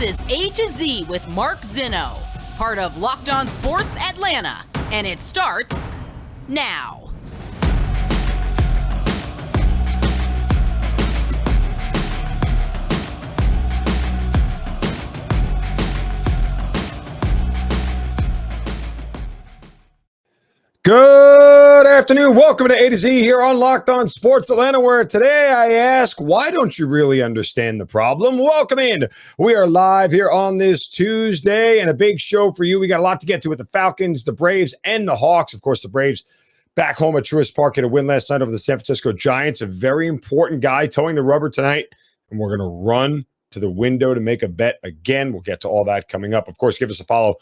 is A to Z with Mark Zinno, part of Locked On Sports Atlanta, and it starts now. Good afternoon. Welcome to A to Z here on Locked On Sports Atlanta, where today I ask, why don't you really understand the problem? Welcome in. We are live here on this Tuesday and a big show for you. We got a lot to get to with the Falcons, the Braves, and the Hawks. Of course, the Braves back home at Truist Park at a win last night over the San Francisco Giants. A very important guy towing the rubber tonight, and we're going to run to the window to make a bet again. We'll get to all that coming up. Of course, give us a follow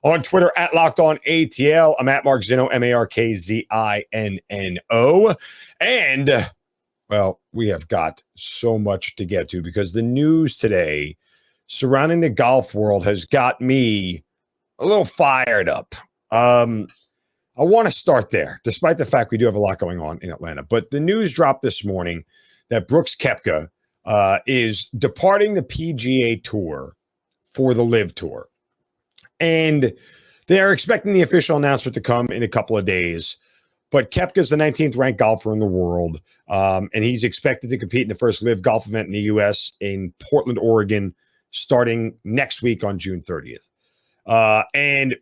on Twitter at LockedOnATL. I'm at Mark Zinno, MarkZinno. And, well, we have got so much to get to because the news today surrounding the golf world has got me a little fired up. I want to start there, despite the fact we do have a lot going on in Atlanta. But the news dropped this morning that Brooks Koepka is departing the PGA Tour for the LIV Tour. And they are expecting the official announcement to come in a couple of days. But Koepka's the 19th ranked golfer in the world. And he's expected to compete in the first LIV Golf event in the U.S. in Portland, Oregon, starting next week on June 30th. And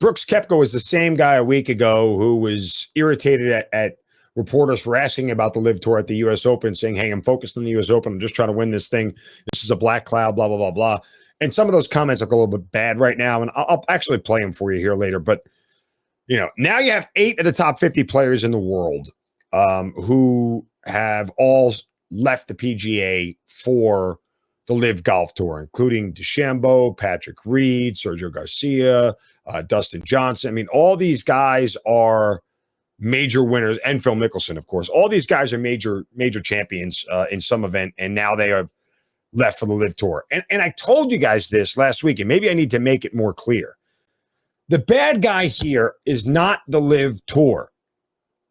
Brooks Koepka was the same guy a week ago who was irritated at reporters for asking about the LIV Tour at the U.S. Open, saying, hey, I'm focused on the U.S. Open. I'm just trying to win this thing. This is a black cloud, blah, blah, blah, blah. And some of those comments look a little bit bad right now, and I'll actually play them for you here later. But, you know, now you have 8 of the top 50 players in the world who have all left the PGA for the LIV Golf Tour, including DeChambeau, Patrick Reed, Sergio Garcia, Dustin Johnson. I mean, all these guys are major winners, and Phil Mickelson, of course. All these guys are major champions in some event, and now they are left for the LIV Tour. And I told you guys this last week, and maybe I need to make it more clear. The bad guy here is not the LIV Tour,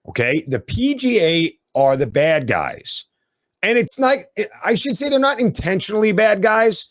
okay? The PGA are the bad guys. And it's not, I should say they're not intentionally bad guys,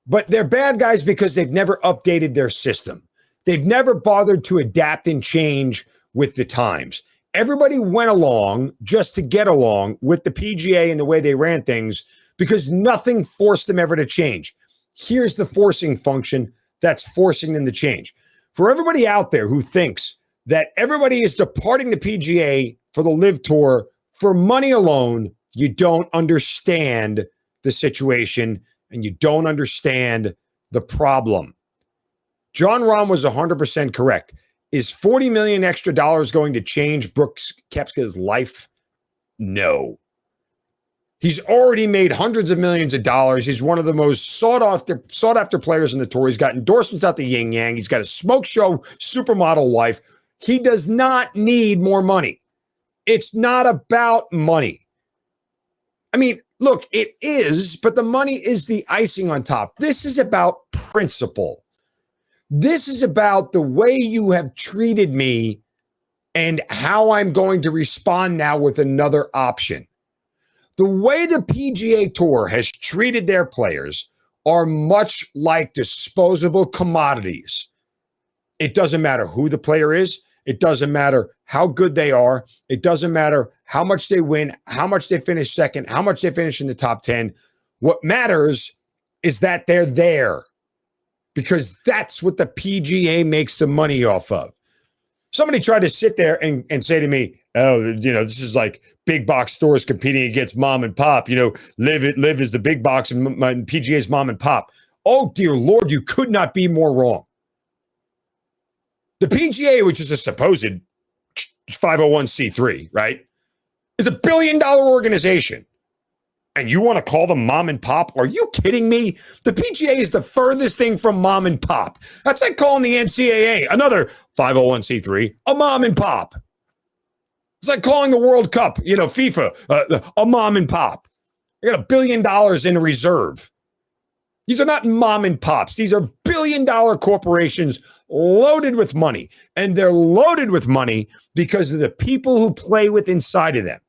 but they're bad guys because they've never updated their system. They've never bothered to adapt and change with the times. Everybody went along just to get along with the PGA and the way they ran things, because nothing forced them ever to change. Here's the forcing function that's forcing them to change. For everybody out there who thinks that everybody is departing the PGA for the LIV Tour for money alone, you don't understand the situation and you don't understand the problem. John Rahm was 100% correct. Is $40 million extra dollars going to change Brooks Koepka's life? No. He's already made hundreds of millions of dollars. He's one of the most sought after players in the tour. He's got endorsements out the yin yang. He's got a smoke show supermodel wife. He does not need more money. It's not about money. I mean, look, it is, but the money is the icing on top. This is about principle. This is about the way you have treated me and how I'm going to respond now with another option. The way the PGA Tour has treated their players are much like disposable commodities. It doesn't matter who the player is. It doesn't matter how good they are. It doesn't matter how much they win, how much they finish second, how much they finish in the top 10. What matters is that they're there, because that's what the PGA makes the money off of. Somebody tried to sit there and say to me, oh, you know, this is like big box stores competing against mom and pop. You know, LIV is the big box and PGA is mom and pop. Oh, dear Lord, you could not be more wrong. The PGA, which is a supposed 501c3, right, is $1 billion organization. And you want to call them mom and pop? Are you kidding me? The PGA is the furthest thing from mom and pop. That's like calling the NCAA, another 501c3, a mom and pop. It's like calling the World Cup, you know, FIFA, a mom and pop. They got $1 billion in reserve. These are not mom and pops. These are billion-dollar corporations loaded with money. And they're loaded with money because of the people who play with inside of them.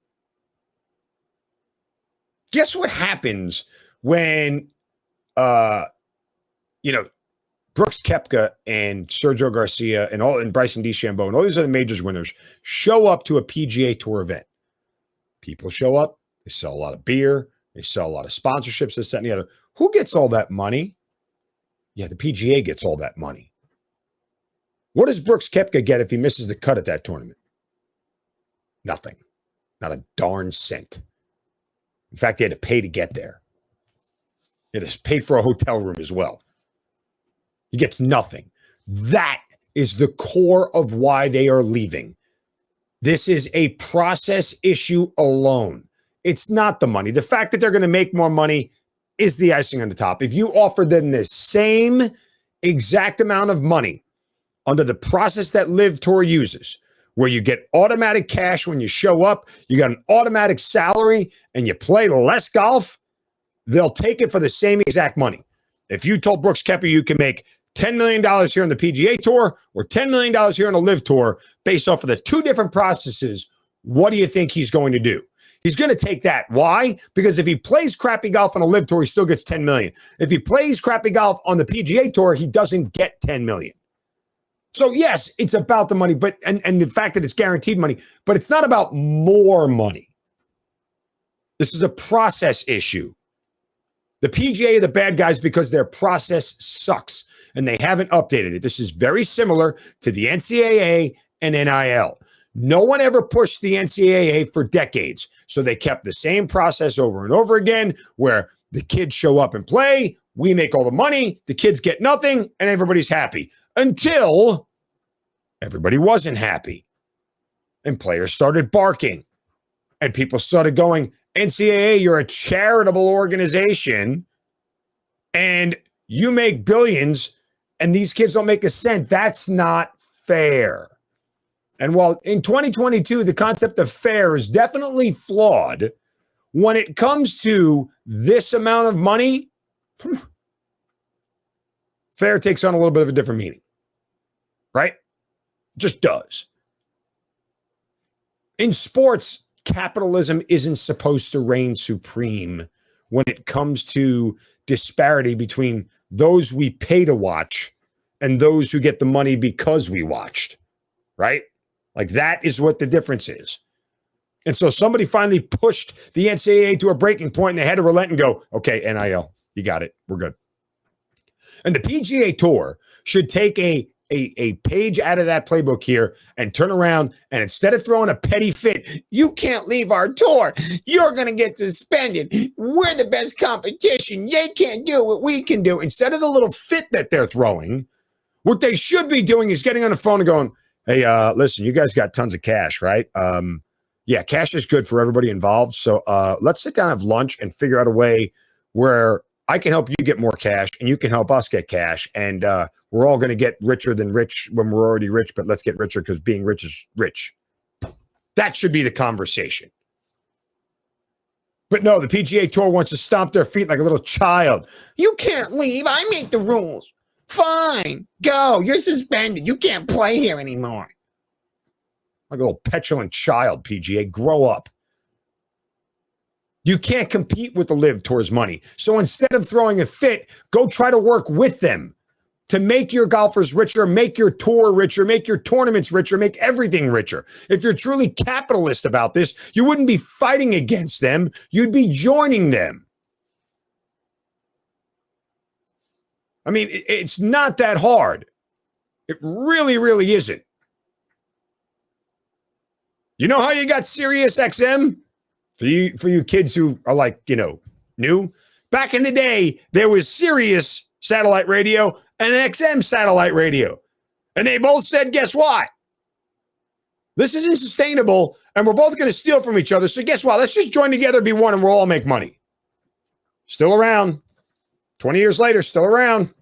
Guess what happens when Brooks Koepka and Sergio Garcia and Bryson DeChambeau and all these other majors winners show up to a PGA Tour event. People show up. They sell a lot of beer. They sell a lot of sponsorships, this, that, and the other. Who gets all that money? Yeah, the PGA gets all that money. What does Brooks Koepka get if he misses the cut at that tournament? Nothing. Not a darn cent. In fact, he had to pay to get there. He had to pay for a hotel room as well. He gets nothing. That is the core of why they are leaving. This is a process issue alone. It's not the money. The fact that they're going to make more money is the icing on the top. If you offer them the same exact amount of money under the process that LIV Tour uses, where you get automatic cash when you show up, you got an automatic salary, and you play less golf, they'll take it for the same exact money. If you told Brooks Koepka you can make $10 million here on the PGA Tour or $10 million here on the LIV Tour based off of the two different processes, what do you think he's going to do? He's going to take that. Why? Because if he plays crappy golf on a LIV Tour, he still gets $10 million. If he plays crappy golf on the PGA Tour, he doesn't get $10 million. So yes, it's about the money, but and the fact that it's guaranteed money, but it's not about more money. This is a process issue. The PGA are the bad guys because their process sucks and they haven't updated it. This is very similar to the NCAA and NIL. No one ever pushed the NCAA for decades. So they kept the same process over and over again where the kids show up and play, we make all the money, the kids get nothing, and everybody's happy. Until everybody wasn't happy. And players started barking. And people started going, NCAA, you're a charitable organization, and you make billions, and these kids don't make a cent. That's not fair. And while in 2022, the concept of fair is definitely flawed, when it comes to this amount of money, fair takes on a little bit of a different meaning, right? It just does. In sports, capitalism isn't supposed to reign supreme when it comes to disparity between those we pay to watch and those who get the money because we watched, right? Like that is what the difference is. And so somebody finally pushed the NCAA to a breaking point and they had to relent and go, okay, NIL, you got it. We're good. And the PGA Tour should take a page out of that playbook here and turn around and instead of throwing a petty fit, you can't leave our tour. You're going to get suspended. We're the best competition. They can't do what we can do. Instead of the little fit that they're throwing, what they should be doing is getting on the phone and going, hey, listen, you guys got tons of cash, right? Yeah, cash is good for everybody involved. So let's sit down and have lunch and figure out a way where I can help you get more cash and you can help us get cash. And we're all going to get richer than rich when we're already rich, but let's get richer because being rich is rich. That should be the conversation. But no, the PGA Tour wants to stomp their feet like a little child. You can't leave. I make the rules. Fine. Go. You're suspended. You can't play here anymore. Like a little petulant child, PGA. Grow up. You can't compete with the LIV Tour's money. So instead of throwing a fit, go try to work with them to make your golfers richer, make your tour richer, make your tournaments richer, make everything richer. If you're truly capitalist about this, you wouldn't be fighting against them. You'd be joining them. I mean, it's not that hard. It really, really isn't. You know how you got Sirius XM? For you kids who are like, new, back in the day, there was Sirius satellite radio and XM satellite radio. And they both said, guess what? This isn't sustainable, and we're both going to steal from each other. So guess what? Let's just join together, be one, and we'll all make money. Still around. 20 years later, still around.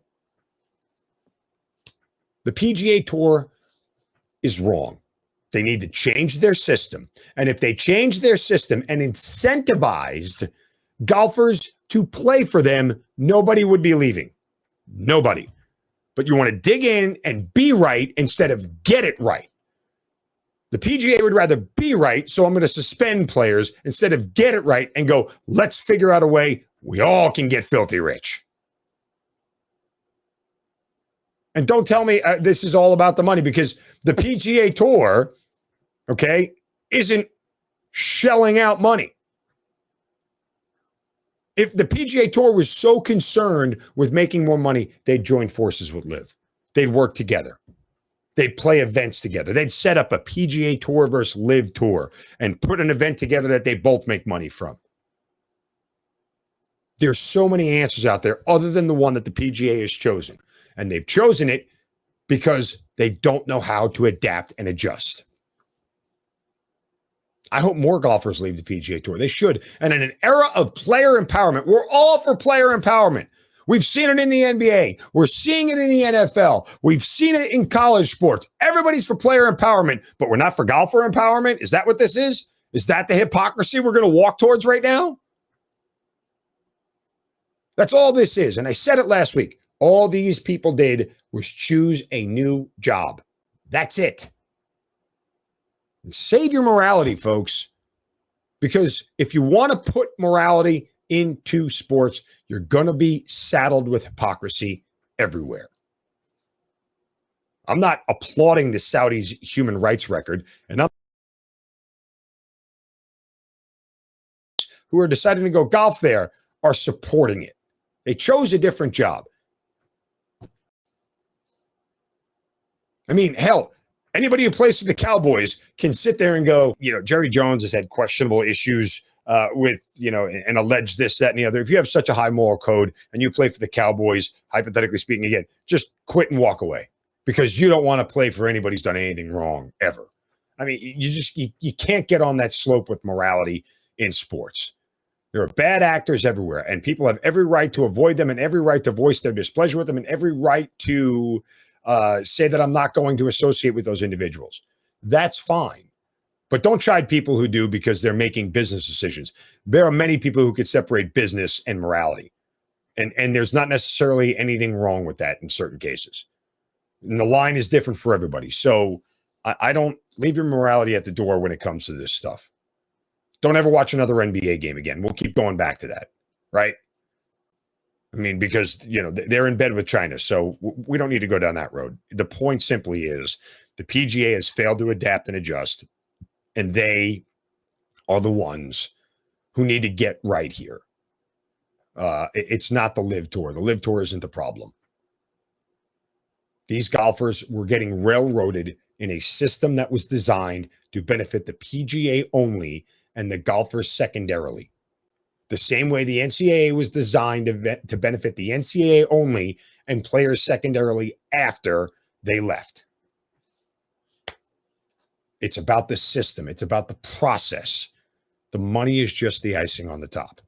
The PGA Tour is wrong. They need to change their system. And if they change their system and incentivized golfers to play for them, nobody would be leaving. Nobody. But you want to dig in and be right instead of get it right. The PGA would rather be right, so I'm going to suspend players instead of get it right and go, let's figure out a way we all can get filthy rich. And don't tell me this is all about the money, because the PGA Tour, okay, isn't shelling out money. If the PGA Tour was so concerned with making more money, they'd join forces with LIV. They'd work together. They'd play events together. They'd set up a PGA Tour versus LIV Tour and put an event together that they both make money from. There's so many answers out there other than the one that the PGA has chosen. And they've chosen it because they don't know how to adapt and adjust. I hope more golfers leave the PGA Tour. They should. And in an era of player empowerment, we're all for player empowerment. We've seen it in the NBA. We're seeing it in the NFL. We've seen it in college sports. Everybody's for player empowerment, but we're not for golfer empowerment. Is that what this is? Is that the hypocrisy we're going to walk towards right now? That's all this is. And I said it last week. All these people did was choose a new job. That's it. Save your morality, folks, because if you want to put morality into sports, you're going to be saddled with hypocrisy everywhere. I'm not applauding the Saudis' human rights record, and who are deciding to go golf there are supporting it. They chose a different job. I mean, hell, anybody who plays for the Cowboys can sit there and go, Jerry Jones has had questionable issues with, and alleged this, that, and the other. If you have such a high moral code and you play for the Cowboys, hypothetically speaking, again, just quit and walk away, because you don't want to play for anybody who's done anything wrong ever. I mean, you can't get on that slope with morality in sports. There are bad actors everywhere, and people have every right to avoid them and every right to voice their displeasure with them and every right to say that I'm not going to associate with those individuals. That's fine. But don't chide people who do because they're making business decisions. There are many people who could separate business and morality. And there's not necessarily anything wrong with that in certain cases. And the line is different for everybody. So I don't leave your morality at the door when it comes to this stuff. Don't ever watch another NBA game again. We'll keep going back to that, right? I mean, because, they're in bed with China, so we don't need to go down that road. The point simply is the PGA has failed to adapt and adjust, and they are the ones who need to get right here. It's not the LIV Tour. The LIV Tour isn't the problem. These golfers were getting railroaded in a system that was designed to benefit the PGA only and the golfers secondarily. The same way the NCAA was designed to benefit the NCAA only and players secondarily after they left. It's about the system. It's about the process. The money is just the icing on the top.